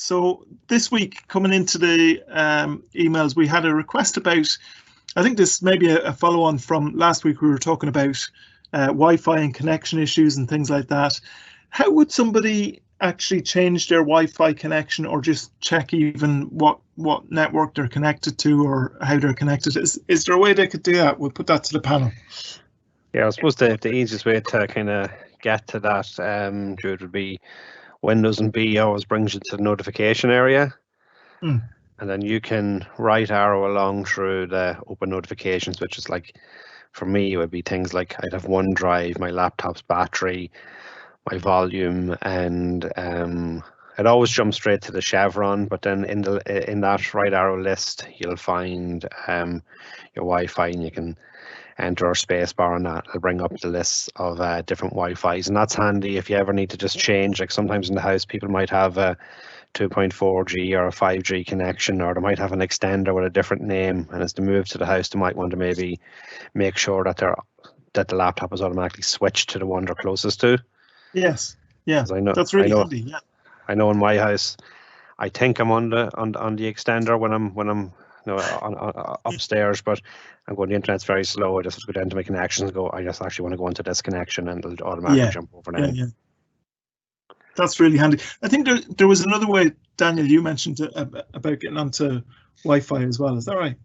So this week, coming into the emails, we had a request about, I think this may be a follow-on from last week. We were talking about Wi-Fi and connection issues and things like that. How would somebody actually change their Wi-Fi connection, or just check even what network they're connected to or how they're connected? Is there a way they could do that? We'll put that to the panel. Yeah, I suppose the easiest way to kind of get to that, Jude, would be Windows and B always brings you to the notification area. And then you can right arrow along through the open notifications, which is like, for me, it would be things like I'd have OneDrive, my laptop's battery, my volume, and it always jumps straight to the chevron. But then in that right arrow list, you'll find your Wi-Fi, and you can enter or spacebar on that. It'll bring up the list of different Wi-Fis, and that's handy if you ever need to just change. Like sometimes in the house, people might have a 2.4G or a 5G connection, or they might have an extender with a different name, and as they move to the house, they might want to maybe make sure that the laptop is automatically switched to the one they're closest to. Yes, yeah, that's really handy. Yeah, I know in my house, I think I'm on the extender when I'm upstairs, but I'm going, the internet's very slow. I just have to go down to my connections and go, I just actually want to go into this connection, and it'll automatically jump over now. Yeah. That's really handy. I think there was another way, Daniel, you mentioned about getting onto Wi-Fi as well. Is that right?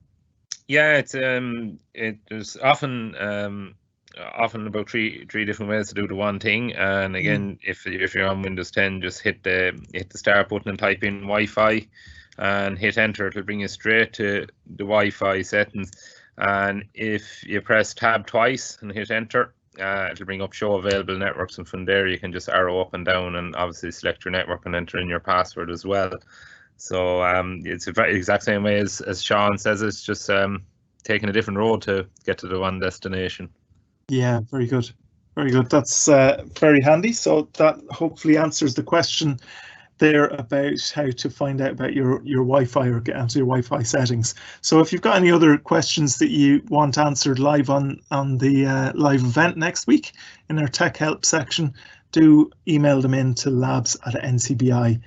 Yeah, there's often about three different ways to do the one thing. And again, if you're on Windows 10, just hit the start button and type in Wi-Fi and hit enter. It'll bring you straight to the Wi-Fi settings. And if you press tab twice and hit enter, it'll bring up show available networks, and from there you can just arrow up and down and obviously select your network and enter in your password as well. So it's the exact same way as Sean says. It's just taking a different road to get to the one destination. Yeah, very good. Very good. That's very handy. So that hopefully answers the question there about how to find out about your Wi-Fi or get onto your Wi-Fi settings. So if you've got any other questions that you want answered live on the live event next week in our tech help section, do email them in to labs@ncbi.ie.